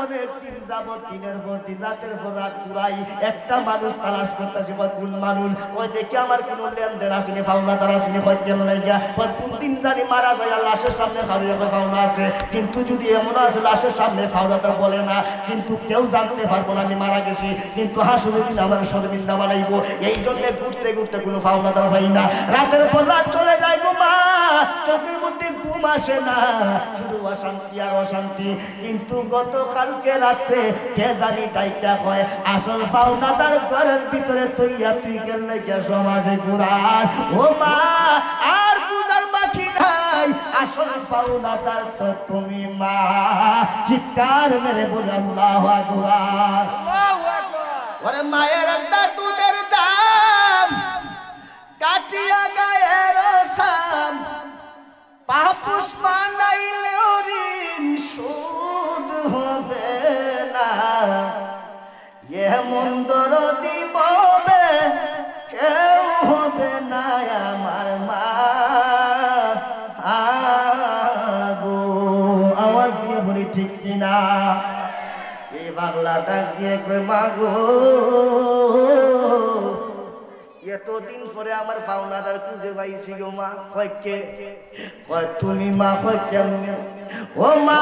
অনেক দিন যাবত দিনের পর দিন রাতের পর রাত পুরাই একটা মানুষ তালাশ করতেছি, কোন মানুষ ওই দেখি আমার কোন লেনদেন আছে না, পাওনা তারা আছে না, কেন লাগিয়া কোন দিন জানি মারা যায় লাশের সামনে খাড়িয়ে পাওনা আছে, কিন্তু যদি এমন আছে লাশের সামনে পাওনা তারা বলে না, কিন্তু কেউ জানতে পারবো না আমি মারা গেছি, কিন্তু হাসুরের দিন আমার শর্মিন্দা বানাইবো, এই জন্য ঘুরতে ঘুরতে কোনো পাওনা তারা পাই না। রাতের পর রাত চলে যায় গো মা, চোখের মধ্যে ঘুম আসে না, শুধু অশান্তি আর অশান্তি। কিন্তু গতকালকে রাত্রে কে জানি টাইটা কয় আসল পাওনাদার ঘরের ভিতরে তৈয়া তুই গেলে কে সমাজে ঘুরার। ও মা আর বুঝার বাকি নাই, আসল পাওনাদার তো তুমি মা। চিৎকার মেরে বলে আল্লাহু আকবার। ওরে মায়ের একটা দুধের দাম কাটিয়া গায়ের সাম, পাপুষ বানাইলেও ঋণ শোধ হবে না, এমন দরদি ববে কেউ হবে না আমার মা গো। আওয়াজ দিয়ে বলি ঠিক কিনা? এই বাংলা ডাক দিয়ে কই মা গো, এতদিন পরে আমার পাওনাদার খুঁজে পাইছি গো মা। কয়কে? কয় তুমি মা। কয় কেমনে? ও মা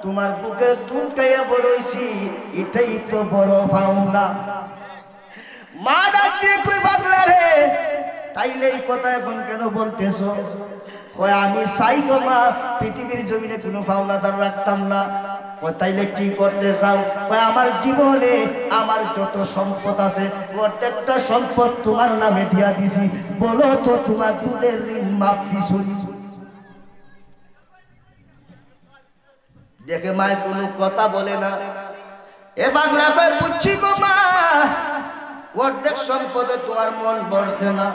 তোমার বুকের দুধ খাইয়া বড়ইছি, এটাই তো বড় পাওনা। মা ডাক দিয়ে কই পাগলা রে, তাইলে এই কথা এখন কেন বলতেছো? কয় আমি চাই গো মা পৃথিবীর জমিনে কোনো পাওনাদার রাখতাম না। তাইলে কি করতে চাও? আমার জীবনে আমার যত সম্পদ আছে প্রত্যেকটা সম্পদ তোমার নামে দিয়া দিছি, বলো তো তোমার দুধের ঋণ মাপ দিছো? দেখে মায় কোনো কথা বলে না। এ পাগলা কয় বুঝছি গো মা, অর্ধেক সম্পদে তোমার মন ভরছে না।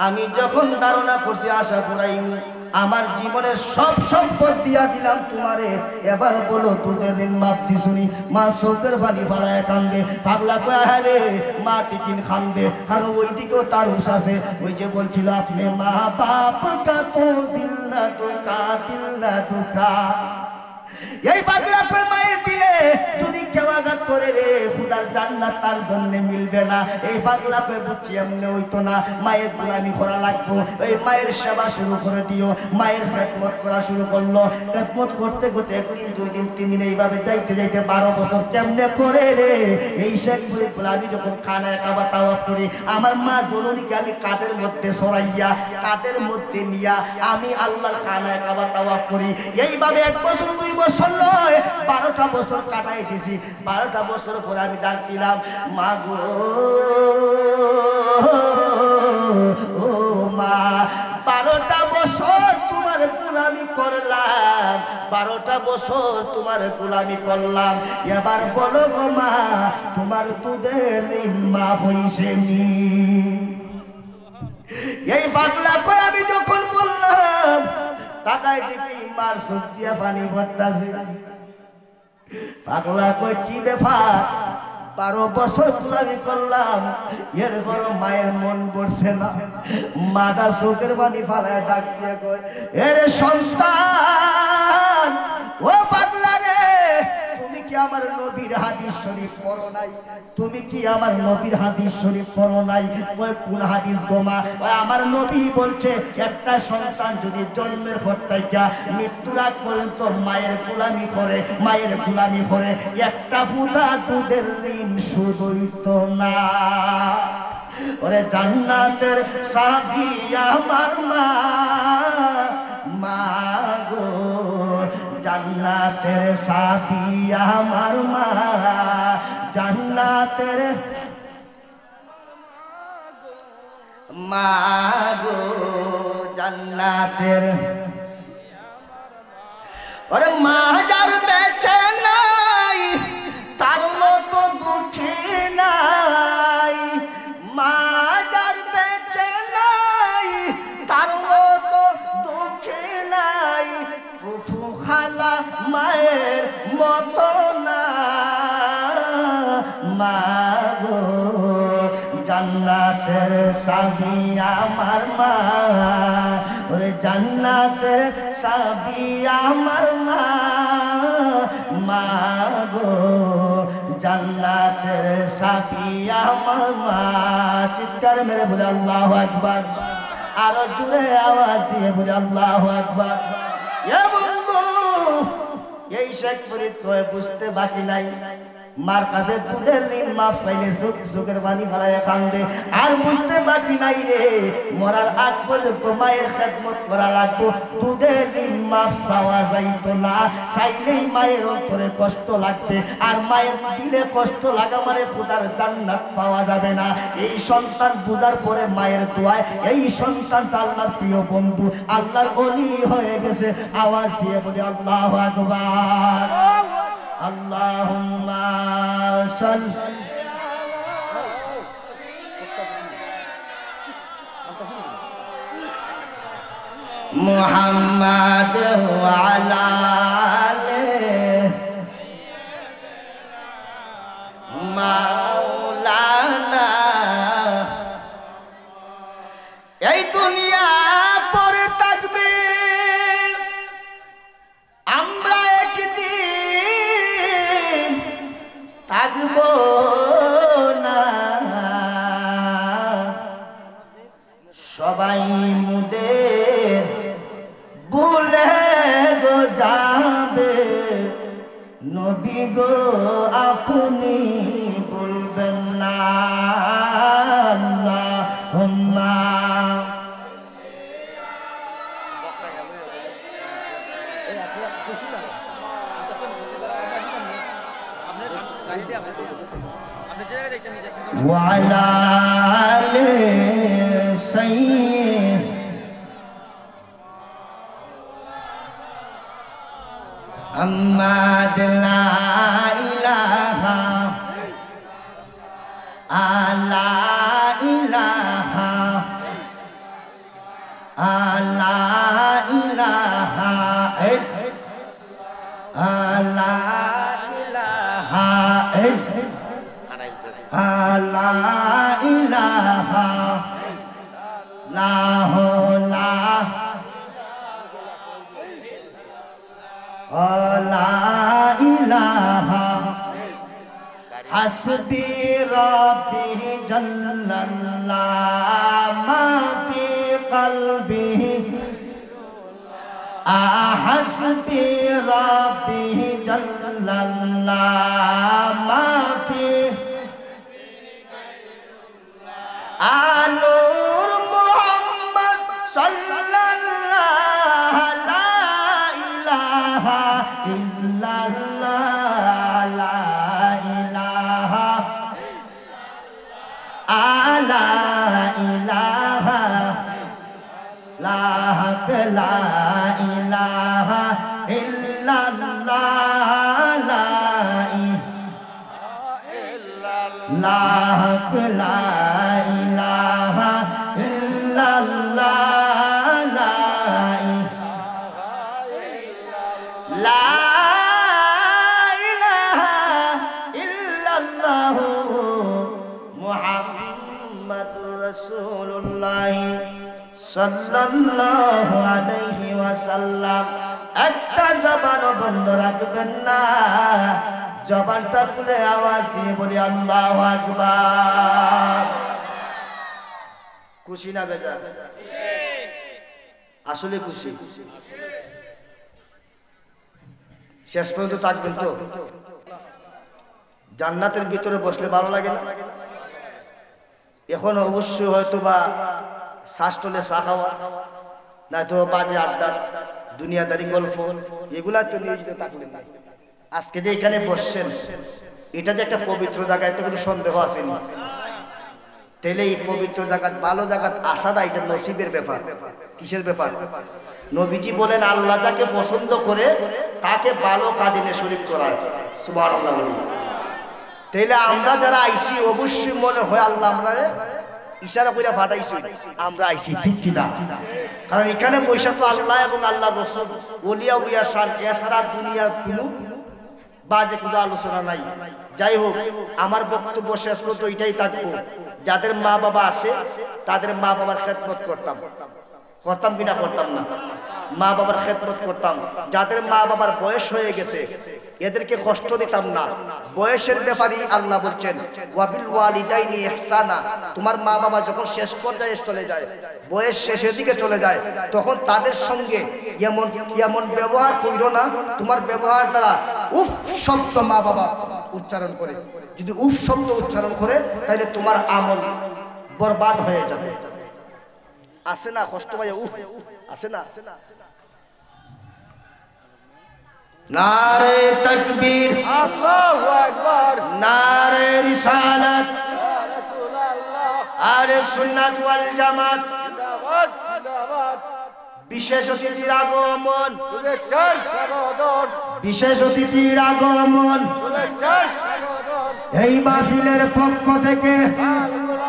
আমি যখন ধারণা করছি আশা করাই আমার জীবনের সব সম্পদ দিয়া দিলাম তোমারে, এবার বলো তোদের ঋণ মাপ দিছুনি? মা চোখের পানি ফালায় কান্দে। পাগলা কয় আরে মা তিন কান্দে, কারণ ওই দিকেও তার হুঁশ আছে। ওই যে বলছিল আপনি মা বাপ কা তো দিল না দুকা, দিল না দুকা। এই পাগলা কয় মায়ের দিলে যদি কেউ আঘাত করে রে খুদার জান্নাত তার জন্য মিলবে না। এই পাগলা কয় বুঝছি এমনি হইতো না, মায়ের গোলামি করা লাগবো। এই মায়ের সেবা শুরু করে দিও। মায়ের খেদমত করা শুরু করলো। খেদমত করতে করতে একদিন, দুই দিন, 3 দিন এইভাবে যাইতে যাইতে 12 বছর কেমনে করে রে। এই শেখপুরে আমি যখন খানায় কাবা তাওয়াফ করি, আমার মা জননীকে আমি কাদের মধ্যে সরাইয়া কাদের মধ্যে নিয়া আমি আল্লাহর খানায় কাবা তাওয়াফ করি। এইভাবে 1 বছর 2 বছর নয় 12টা বছর কাটাই দিছি। 12টা বছর পরে আমি ডাক দিলাম মা গো, ও মা 12টা বছর তোমার গোলামি করলাম, 12টা বছর তোমার গোলামি করলাম, এবার বলো গো মা তোমার দুধের ঋণ মাফ হইছে নি? এই পাগলা কই আমি যখন বললাম তাকাই দেখি মার চোখ দিয়া পানি পড়তাছে। পাগলা কই কি ব্যাপার? 12 বছর গোলামি করলাম, এরপর মায়ের মন পড়ছে না। মাটা চোখের পানি ফালায় ডাক দিয়ে কয় এরে সন্তান, ও পাগলা রে তুমি কি আমার নবীর হাদিস শরীফ পড়ো নাই? তুমি কি আমার নবীর হাদিস শরীফ পড়ো নাই? ওই কোন হাদিস গোমা? ওই আমার নবী বলছে একটা সন্তান যদি জন্মের পর থেকে মৃত্যুর আগ পর্যন্ত মায়ের গোলামি করে, মায়ের গোলামি করে, একটা ফুটা দুধের ঋণ শুধুই তো না। ওরে জান্নাতের সাথী আমার মা, মা গো জান্নাতের সাথী আমার মা, জান্নাতের মা গো জান্নাতের। ওরে মা যার বেঁচে নাই তার মতো দুঃখী নাই, মা যার বেঁচে নাই তার মতো দুঃখী নাই, ফুফু খালা মায়ের মতো না। মা গো জান্নাতের সাবি আমার মা, ওরে জান্নাতের সাবি আমার মা, মা গো জান্নাতের সাবি আমার মা। চিৎকার মেরে বলে আল্লাহু আকবার, আরো জোরে আওয়াজ দিয়ে বলে আল্লাহু আকবার। এ বন্ধু, এই শেখ ফরিদ কয় বুঝতে বাকি নাই, মার কাছে দুধের ঋণ মাফ চাইলে চোখের পানি ফেলায় কান্দে। আর বুঝতে বাকি নাই রে, মরার আগ পর্যন্ত মায়ের খেদমত করা লাগতো, দুধের ঋণ মাফ চাওয়া যাইতো না, চাইলেই মায়ের অন্তরে কষ্ট লাগবে। আর মায়ের দিলে কষ্ট লাগা মানে খোদার জান্নাত পাওয়া যাবে না। এই সন্তান বুঝার পরে মায়ের দোয়ায় এই সন্তানটা আল্লাহর প্রিয় বন্ধু, আল্লাহর ওলি হয়ে গেছে। আওয়াজ দিয়ে বলি আল্লাহু আকবার। আল্লাহুম্মা সাল্লি মুহাম্মাদ ওয়া আলা আলিহি মাওলানা। এই দুনিয়া পরে থাকবে, আমরা একদিন থাকবো না। সবাই মুদের ভুলে গো যাবে, নবী গো আপনি বলবেন না। আল্লাহুম্মা وعلى آل سيدنا محمد لا إله لا إله لا إله لا إله لا إله لا لا إله حسبي ربي جل الله ما في قلبه حسبي ربي جل الله ما في نور محمد صلى الله لا إله إلا الله لا إله لا إله لا إله إلا الله لا لا إله إلا الله لا إله إلا الله محمد رسول الله صلى الله عليه وسلم। একটা জবান বন্ধ রাখবেন না, জবানটা খুলে আওয়াজ দিয়ে বলি আল্লাহু আকবার। খুশি না বেজার? আসলে খুশি। শেষ পর্যন্ত থাকবেন তো? জান্নাতের ভিতরে বসলে ভালো লাগে না? এখন অবশ্যই হয়তো বা শাসটলে চা খাওয়া, নয়তো বাজে আড্ডা, দুনিয়াদারি গল্প, এগুলা তো নিয়োজিত থাকলেন না। আজকে যে এখানে বসছেন, এটা যে একটা পবিত্র জায়গা, এত কোনো সন্দেহ আছে না? তাহলে এই পবিত্র জায়গা, ভালো জায়গা আসাটা এটা নসিবের ব্যাপার। কিসের ব্যাপার? নবীজি বলেন আল্লাহ যাকে পছন্দ করে তাকে ভালো কাজে নিয়ে শরীক করায়। সুবহানাল্লাহ। তাহলে আমরা যারা আইসি অবশ্যই মনে হয় আল্লাহ আমরা ইশারা করে ফাটাইছি, আমরা আইসি, ঠিক কিনা? কারণ এখানে পয়সা তো আল্লাহ এবং আল্লাহ রাসূল, ওলিয়া উলিয়া শান, এছাড়া দুনিয়ার কোনো বাজে কোনো আলোচনা নাই। যাই হোক, আমার বক্তব্য শেষ পর্যন্ত এটাই থাকবো, যাদের মা বাবা আছে তাদের মা বাবার খেদমত করতাম কিনা করতাম না? মা বাবার খেদমত করতাম। যাদের মা বাবার বয়স হয়ে গেছে এদেরকে কষ্ট দিতাম না। বয়সের ব্যাপারে আল্লাহ বলছেন ওয়াবিল ওয়ালিদাইনি ইহসানা, তোমার মা বাবা যখন শেষ পর্যায়ে চলে যায়, বয়স শেষের দিকে চলে যায়, তখন তাদের সঙ্গে এমন ব্যবহার কইরো না, তোমার ব্যবহার দ্বারা উফ শব্দ মা বাবা উচ্চারণ করে, যদি উফ শব্দ উচ্চারণ করে তাহলে তোমার আমল বরবাদ হয়ে যাবে। আছে না কষ্ট পাই? উফ আছে না? নারে তাকবীর, আল্লাহু আকবার, নারে রিসালাত, ইয়া রাসূলুল্লাহ, আরে সুন্নাত ওয়াল জামাত, জিন্দাবাদ জিন্দাবাদ। বিশেষ অতিথির আগমন, শুভেচ্ছার স্বাগতম, বিশেষ অতিথির আগমন, শুভেচ্ছার স্বাগতম। এই মাহফিলের পক্ষ থেকে